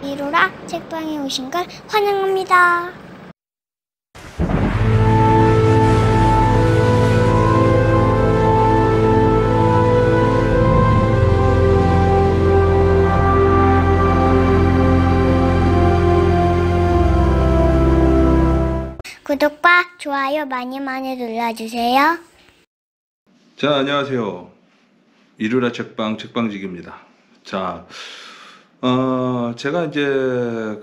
이로라 책방에 오신 걸 환영합니다. 구독과 좋아요 많이 눌러주세요. 자, 안녕하세요. 이루라 책방직입니다. 자, 제가 이제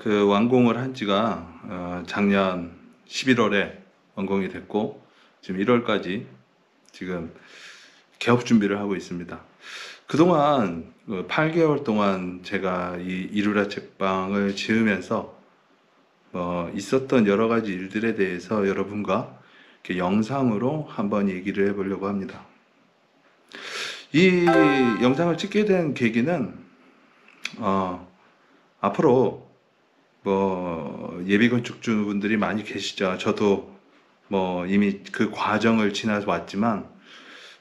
그 완공을 한 지가 작년 11월에 완공이 됐고 지금 1월까지 지금 개업 준비를 하고 있습니다. 그동안 8개월 동안 제가 이 이루라 책방을 지으면서 있었던 여러 가지 일들에 대해서 여러분과 이렇게 영상으로 한번 얘기를 해보려고 합니다. 이 영상을 찍게 된 계기는 앞으로 예비 건축주분들이 많이 계시죠. 저도 이미 그 과정을 지나서 왔지만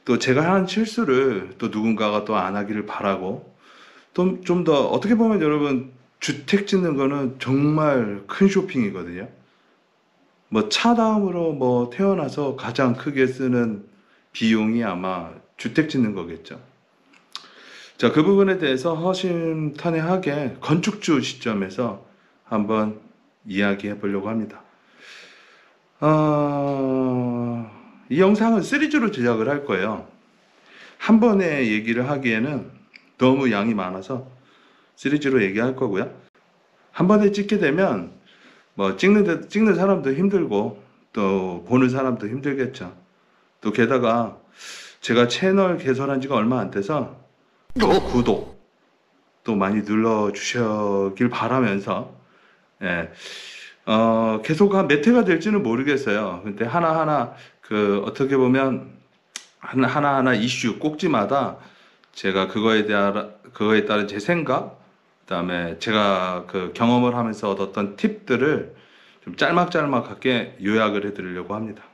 또 제가 한 실수를 또 누군가가 또 안 하기를 바라고 또 좀 더 어떻게 보면 여러분 주택 짓는 거는 정말 큰 쇼핑이거든요. 차 다음으로 태어나서 가장 크게 쓰는 비용이 아마 주택 짓는 거겠죠. 자, 그 부분에 대해서 허심탄회하게 건축주 시점에서 한번 이야기해 보려고 합니다. 이 영상은 시리즈로 제작을 할 거예요. 한 번에 얘기를 하기에는 너무 양이 많아서 시리즈로 얘기할 거고요. 한 번에 찍게 되면 찍는 사람도 힘들고 또 보는 사람도 힘들겠죠. 또 게다가 제가 채널 개설한 지가 얼마 안 돼서 구독 또 많이 눌러주시길 바라면서 계속 한 몇 회가 될지는 모르겠어요. 근데 하나하나 어떻게 보면 하나하나 이슈 꼭지마다 제가 그거에 따른 제 생각, 그다음에 제가 그 경험을 하면서 얻었던 팁들을 좀 짤막짤막하게 요약을 해드리려고 합니다.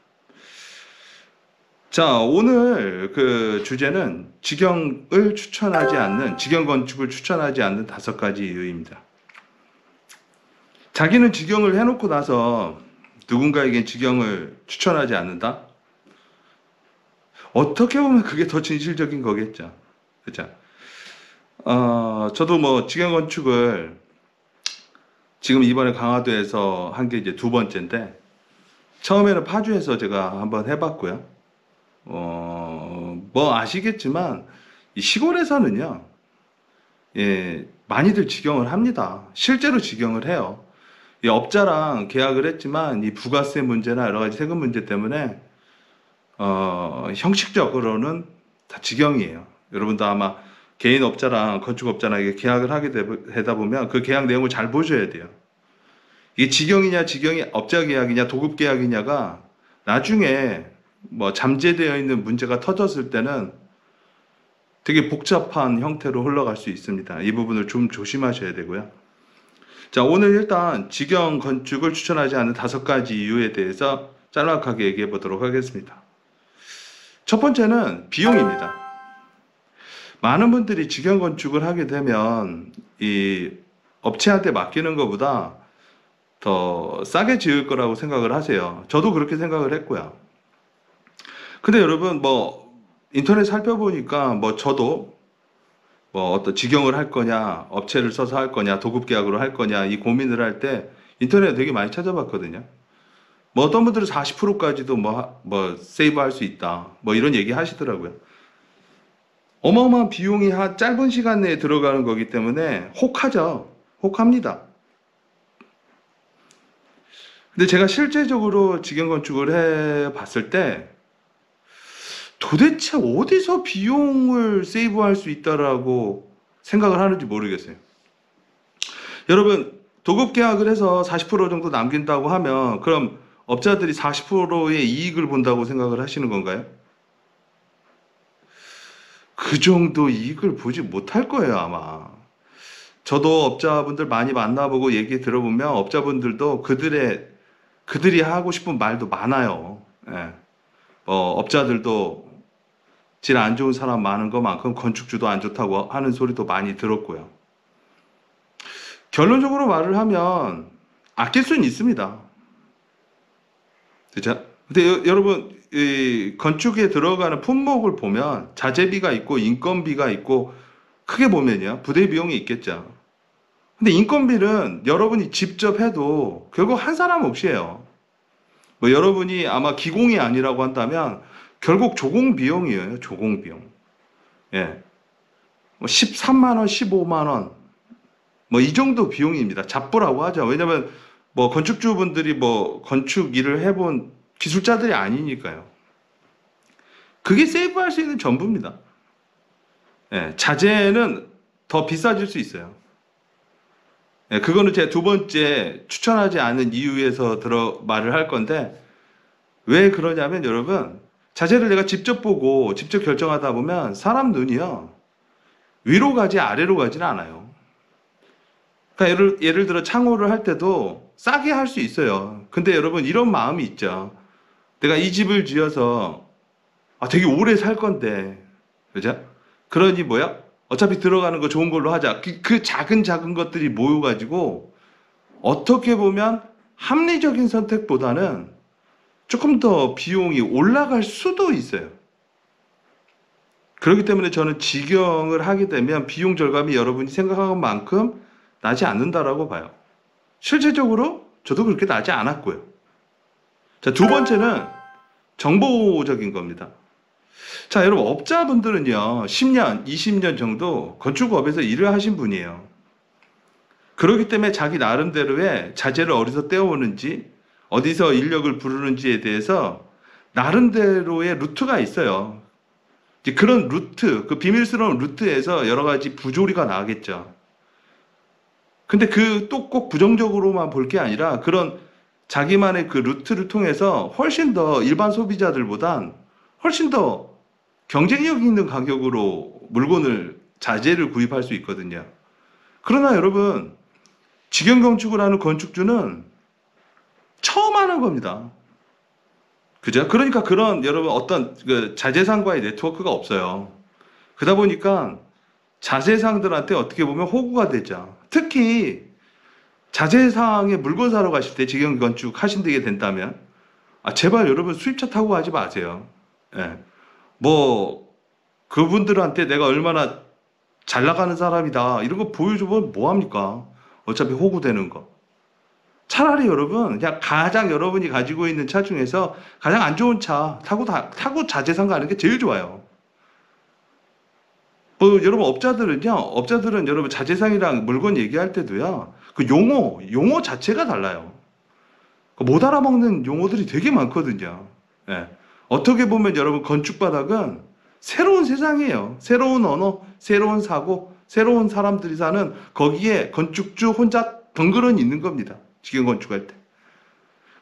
자, 오늘 그 주제는 직영 건축을 추천하지 않는 5가지 이유입니다. 자기는 직영을 해놓고 나서 누군가에겐 직영을 추천하지 않는다? 어떻게 보면 그게 더 진실적인 거겠죠. 그죠? 저도 직영 건축을 지금 이번에 강화도에서 한 게 이제 2번째인데, 처음에는 파주에서 제가 한번 해봤고요. 아시겠지만, 이 시골에서는요, 많이들 직영을 합니다. 실제로 직영을 해요. 이 업자랑 계약을 했지만, 이 부가세 문제나 여러 가지 세금 문제 때문에, 형식적으로는 다 직영이에요. 여러분도 아마 개인 업자랑 건축업자랑 이게 계약을 하게 되다 보면 그 계약 내용을 잘 보셔야 돼요. 이게 직영이냐, 업자 계약이냐, 도급 계약이냐가 나중에 잠재되어 있는 문제가 터졌을 때는 되게 복잡한 형태로 흘러갈 수 있습니다. 이 부분을 좀 조심하셔야 되고요. 자, 오늘 일단 직영 건축을 추천하지 않는 5가지 이유에 대해서 짤막하게 얘기해 보도록 하겠습니다. 첫 번째는 비용입니다. 많은 분들이 직영 건축을 하게 되면 이 업체한테 맡기는 것보다 더 싸게 지을 거라고 생각을 하세요. 저도 그렇게 생각을 했고요. 근데 여러분 인터넷 살펴보니까 저도 어떤 직영을 할 거냐, 업체를 써서 할 거냐, 도급 계약으로 할 거냐 이 고민을 할 때 인터넷에 되게 많이 찾아봤거든요. 어떤 분들은 40%까지도 세이브 할 수 있다. 이런 얘기 하시더라고요. 어마어마한 비용이 짧은 시간 내에 들어가는 거기 때문에 혹하죠. 혹합니다. 근데 제가 실제적으로 직영 건축을 해 봤을 때 도대체 어디서 비용을 세이브할 수 있다라고 생각을 하는지 모르겠어요. 여러분, 도급 계약을 해서 40% 정도 남긴다고 하면 그럼 업자들이 40%의 이익을 본다고 생각을 하시는 건가요? 그 정도 이익을 보지 못할 거예요, 아마. 저도 업자분들 많이 만나보고 얘기 들어보면 업자분들도 그들이 하고 싶은 말도 많아요. 업자들도 질 안 좋은 사람 많은 것만큼 건축주도 안 좋다고 하는 소리도 많이 들었고요. 결론적으로 말을 하면 아낄 수는 있습니다. 그죠? 근데 여러분, 이 건축에 들어가는 품목을 보면 자재비가 있고 인건비가 있고 크게 보면요. 부대 비용이 있겠죠. 근데 인건비는 여러분이 직접 해도 결국 한 사람 몫이 에요. 뭐 여러분이 아마 기공이 아니라고 한다면 결국 조공 비용이에요. 조공 비용. 예. 뭐 13만 원, 15만 원. 뭐 이 정도 비용입니다. 잡부라고 하죠. 왜냐면 뭐 건축주분들이 뭐 건축 일을 해본 기술자들이 아니니까요. 그게 세이브할 수 있는 전부입니다. 예, 자재는 더 비싸질 수 있어요. 예, 그거는 제 두 번째 추천하지 않은 이유에서 말을 할 건데, 왜 그러냐면 여러분, 자재를 내가 직접 보고 직접 결정하다 보면 사람 눈이요, 위로 가지 아래로 가지는 않아요. 그러니까 예를 들어 창호를 할 때도 싸게 할 수 있어요. 근데 여러분 이런 마음이 있죠. 내가 이 집을 지어서 되게 오래 살 건데, 그죠? 그러니 뭐야? 어차피 들어가는 거 좋은 걸로 하자. 그 작은 것들이 모여가지고 어떻게 보면 합리적인 선택보다는 조금 더 비용이 올라갈 수도 있어요. 그렇기 때문에 저는 직영을 하게 되면 비용 절감이 여러분이 생각한 만큼 나지 않는다라고 봐요. 실제적으로 저도 그렇게 나지 않았고요. 자, 두 번째는 정보적인 겁니다. 자, 여러분, 업자분들은요, 10년, 20년 정도 건축업에서 일을 하신 분이에요. 그렇기 때문에 자기 나름대로의 자재를 어디서 떼어오는지, 어디서 인력을 부르는지에 대해서 나름대로의 루트가 있어요. 이제 그런 루트, 그 비밀스러운 루트에서 여러 가지 부조리가 나겠죠. 근데 그 또 꼭 부정적으로만 볼 게 아니라 그런 자기만의 그 루트를 통해서 훨씬 더 일반 소비자들보단 훨씬 더 경쟁력 있는 가격으로 자재를 구입할 수 있거든요. 그러나 여러분, 직영 건축을 하는 건축주는 처음 하는 겁니다. 그죠? 그러니까 그런 여러분 어떤 그 자재상과의 네트워크가 없어요. 그러다 보니까 자재상들한테 어떻게 보면 호구가 되죠. 특히 자재상에 물건 사러 가실 때 직영 건축 하신다게 된다면 제발 여러분 수입차 타고 가지 마세요. 예. 뭐 그분들한테 내가 얼마나 잘 나가는 사람이다 이런 거 보여주면 뭐합니까? 어차피 호구되는 거. 차라리 여러분 그냥 가장 여러분이 가지고 있는 차 중에서 가장 안 좋은 차 타고 자재상 가는 게 제일 좋아요. 뭐 여러분 업자들은 여러분 자재상이랑 물건 얘기할 때도요, 그 용어 자체가 달라요. 못 알아먹는 용어들이 되게 많거든요. 예. 어떻게 보면 여러분 건축바닥은 새로운 세상이에요. 새로운 언어, 새로운 사고, 새로운 사람들이 사는 거기에 건축주 혼자 덩그러니 있는 겁니다. 직영 건축할 때.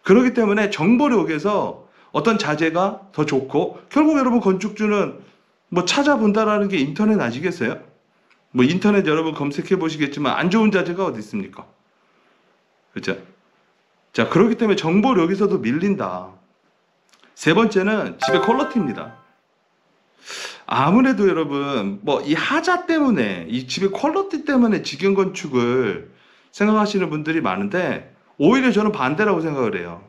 그렇기 때문에 정보력에서 어떤 자재가 더 좋고, 결국 여러분 건축주는 뭐 찾아본다라는 게 인터넷 아시겠어요? 뭐 인터넷 여러분 검색해 보시겠지만 안 좋은 자재가 어디 있습니까? 그렇죠? 자, 그렇기 때문에 정보력에서도 밀린다. 세 번째는 집의 퀄리티입니다. 아무래도 여러분 뭐 이 하자 때문에, 이 집의 퀄리티 때문에 직영 건축을 생각하시는 분들이 많은데, 오히려 저는 반대라고 생각을 해요.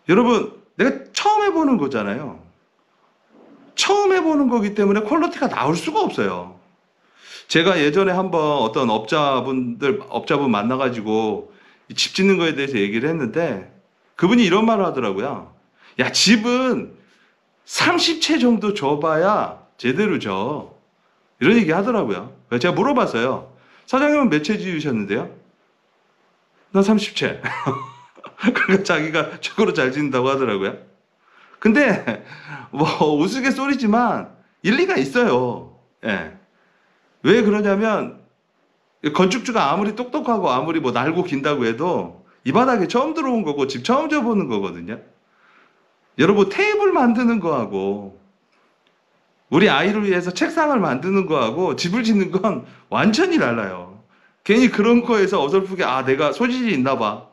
여러분 내가 처음 해보는 거잖아요. 처음 해보는 거기 때문에 퀄리티가 나올 수가 없어요. 제가 예전에 한번 어떤 업자분 만나가지고 집 짓는 거에 대해서 얘기를 했는데, 그분이 이런 말을 하더라고요. 야, 집은 30채 정도 줘봐야 제대로 져. 이런 얘기 하더라고요. 제가 물어봤어요. 사장님은 몇 채 지으셨는데요? 난 30채. 그러니까 자기가 최고로 잘 짓는다고 하더라고요. 근데 뭐 우스갯소리지만 일리가 있어요. 예. 왜 그러냐면 건축주가 아무리 똑똑하고 아무리 뭐 날고 긴다고 해도 이 바닥에 처음 들어온 거고 집 처음 져보는 거거든요. 여러분 테이블 만드는 거하고 우리 아이를 위해서 책상을 만드는 거하고 집을 짓는 건 완전히 달라요. 괜히 그런 거에서 어설프게 내가 소질이 있나 봐,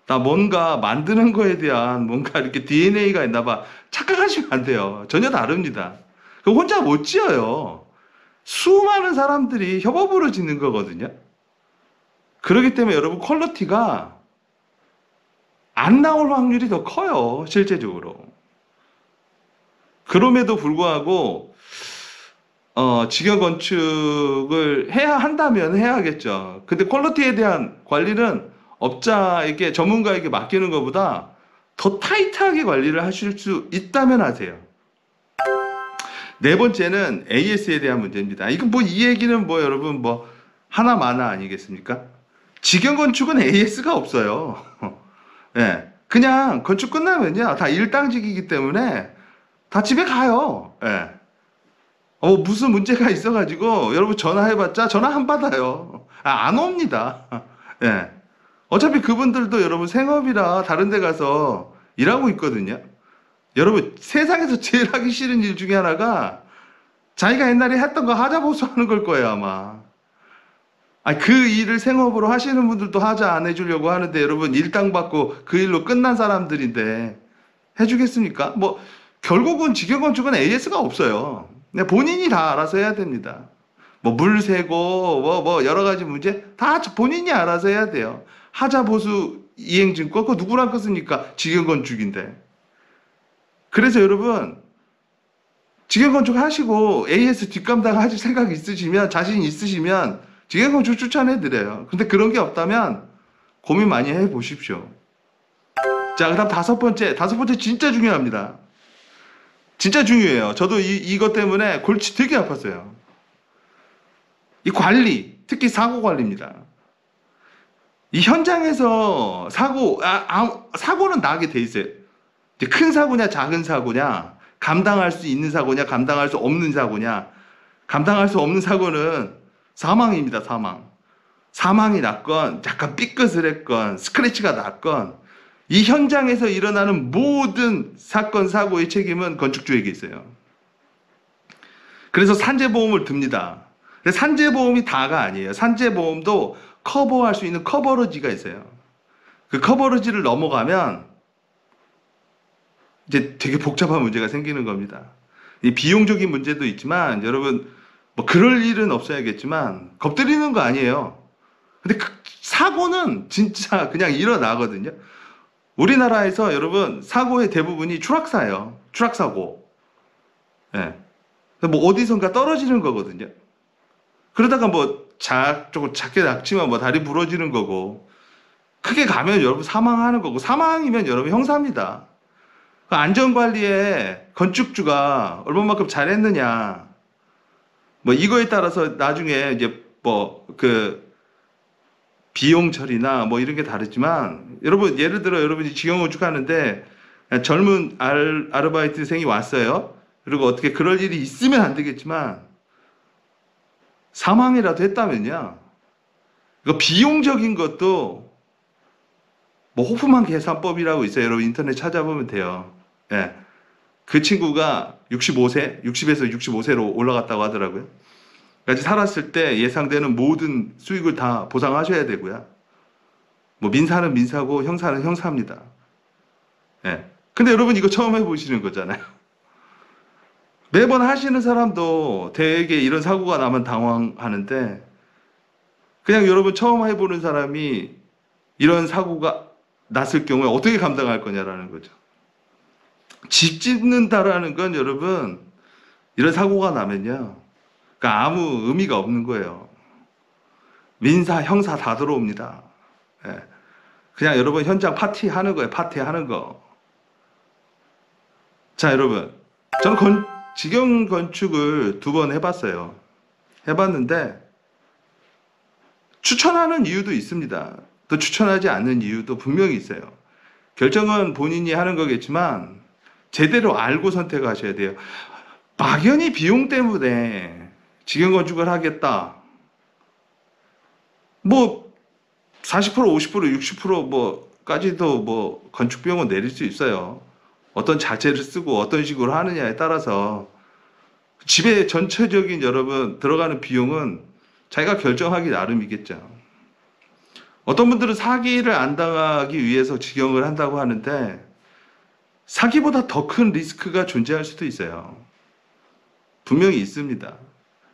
나 뭔가 만드는 거에 대한 뭔가 이렇게 DNA가 있나 봐, 착각하시면 안 돼요. 전혀 다릅니다. 그 혼자 못 지어요. 수많은 사람들이 협업으로 짓는 거거든요. 그렇기 때문에 여러분 퀄리티가 안 나올 확률이 더 커요, 실제적으로. 그럼에도 불구하고 직영 건축을 해야 한다면 해야겠죠. 근데 퀄리티에 대한 관리는 업자에게, 전문가에게 맡기는 것보다 더 타이트하게 관리를 하실 수 있다면 하세요. 네 번째는 AS에 대한 문제입니다. 이거 뭐 이 얘기는 뭐 여러분 뭐 하나마나 아니겠습니까? 직영 건축은 AS가 없어요. 예. 그냥 건축 끝나면요, 다 일당직이기 때문에 다 집에 가요. 예. 무슨 문제가 있어가지고 여러분 전화해봤자 전화 안 받아요. 안 옵니다. 예. 어차피 그분들도 여러분 생업이라 다른 데 가서 일하고 있거든요. 여러분 세상에서 제일 하기 싫은 일 중에 하나가 자기가 옛날에 했던 거 하자 보수하는 걸 거예요, 아마. 그 일을 생업으로 하시는 분들도 하자 안 해주려고 하는데 여러분 일당 받고 그 일로 끝난 사람들인데 해주겠습니까? 뭐 결국은 직영건축은 AS가 없어요. 그냥 본인이 다 알아서 해야 됩니다. 뭐 물 새고 뭐 여러 가지 문제 다 본인이 알아서 해야 돼요. 하자 보수 이행증권 그거 누구랑 껐습니까? 직영건축인데. 그래서 여러분 직영건축 하시고 AS 뒷감당 하실 생각 있으시면, 자신 있으시면 직영건축 추천해드려요. 근데 그런 게 없다면 고민 많이 해보십시오. 자, 그 다음 다섯 번째 진짜 중요합니다. 진짜 중요해요. 저도 이것 때문에 골치 되게 아팠어요. 이 관리, 특히 사고 관리입니다. 이 현장에서 사고는 나게 돼 있어요. 큰 사고냐, 작은 사고냐, 감당할 수 있는 사고냐, 감당할 수 없는 사고냐. 감당할 수 없는 사고는 사망입니다, 사망. 사망이 났건, 약간 삐끗을했건, 스크래치가 났건, 이 현장에서 일어나는 모든 사건, 사고의 책임은 건축주에게 있어요. 그래서 산재보험을 듭니다. 근데 산재보험이 다가 아니에요. 산재보험도 커버할 수 있는 커버러지가 있어요. 그 커버러지를 넘어가면 이제 되게 복잡한 문제가 생기는 겁니다. 이 비용적인 문제도 있지만 여러분 뭐 그럴 일은 없어야겠지만 겁들이는 거 아니에요. 근데 그 사고는 진짜 그냥 일어나거든요. 우리나라에서 여러분 사고의 대부분이 추락사예요. 추락사고. 예. 뭐 어디선가 떨어지는 거거든요. 그러다가 뭐 조금 작게 낙지만 뭐 다리 부러지는 거고, 크게 가면 여러분 사망하는 거고, 사망이면 여러분 형사입니다. 그 안전관리에 건축주가 얼마만큼 잘했느냐, 뭐 이거에 따라서 나중에 이제 뭐 그 비용 처리나 뭐 이런 게 다르지만, 여러분 예를 들어 여러분이 직영건축 하는데 젊은 아르바이트생이 왔어요. 그리고 어떻게 그럴 일이 있으면 안 되겠지만 사망이라도 했다면요, 이거 비용적인 것도 뭐 호프만 계산법이라고 있어요. 여러분 인터넷 찾아보면 돼요. 예. 그 친구가 65세, 60에서 65세로 올라갔다고 하더라고요. 까지 살았을 때 예상되는 모든 수익을 다 보상하셔야 되고요. 뭐 민사는 민사고 형사는 형사입니다. 예. 근데 여러분 이거 처음 해보시는 거잖아요. 매번 하시는 사람도 되게 이런 사고가 나면 당황하는데, 그냥 여러분 처음 해보는 사람이 이런 사고가 났을 경우에 어떻게 감당할 거냐라는 거죠. 집 짓는다라는 건 여러분 이런 사고가 나면요, 그러니까 아무 의미가 없는 거예요. 민사, 형사 다 들어옵니다. 예. 그냥 여러분 현장 파티하는 거예요. 파티하는 거. 자, 여러분 저는 직영 건축을 2번 해봤어요. 해봤는데 추천하는 이유도 있습니다. 또 추천하지 않는 이유도 분명히 있어요. 결정은 본인이 하는 거겠지만 제대로 알고 선택하셔야 돼요. 막연히 비용 때문에 직영 건축을 하겠다, 뭐 40%, 50%, 60% 뭐까지도 뭐 건축 비용은 내릴 수 있어요. 어떤 자재를 쓰고 어떤 식으로 하느냐에 따라서 집의 전체적인 여러분 들어가는 비용은 자기가 결정하기 나름이겠죠. 어떤 분들은 사기를 안 당하기 위해서 직영을 한다고 하는데 사기보다 더 큰 리스크가 존재할 수도 있어요. 분명히 있습니다.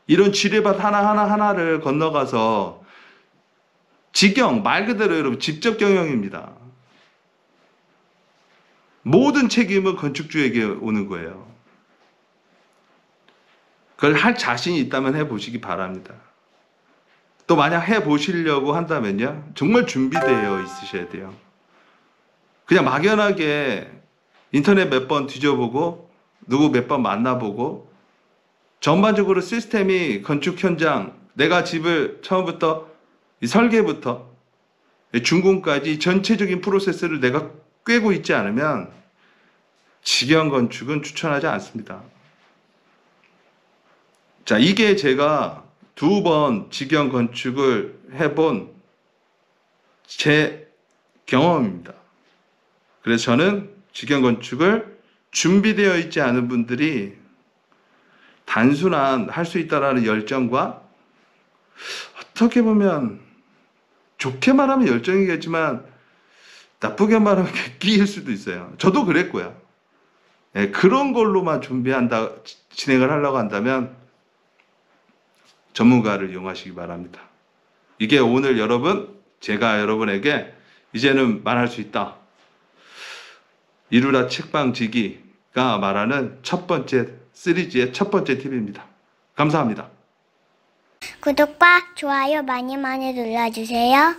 이런 지뢰밭 하나를 건너가서 직영, 말 그대로 여러분 직접 경영입니다. 모든 책임은 건축주에게 오는 거예요. 그걸 할 자신이 있다면 해보시기 바랍니다. 또 만약 해보시려고 한다면요, 정말 준비되어 있으셔야 돼요. 그냥 막연하게 인터넷 몇 번 뒤져보고 누구 몇 번 만나보고 전반적으로 시스템이 건축 현장, 내가 집을 처음부터 이 설계부터 준공까지 전체적인 프로세스를 내가 꿰고 있지 않으면 직영 건축은 추천하지 않습니다. 자, 이게 제가 2번 직영 건축을 해본 제 경험입니다. 그래서 저는 직영 건축을 준비되어 있지 않은 분들이 단순한 할 수 있다라는 열정과 어떻게 보면 좋게 말하면 열정이겠지만 나쁘게 말하면 객기일 수도 있어요. 저도 그랬고요. 네, 그런 걸로만 진행을 하려고 한다면 전문가를 이용하시기 바랍니다. 이게 오늘 제가 여러분에게 이제는 말할 수 있다. 이루라 책방지기가 말하는 첫 번째 시리즈의 첫 번째 팁입니다. 감사합니다. 구독과 좋아요 많이 많이 눌러주세요.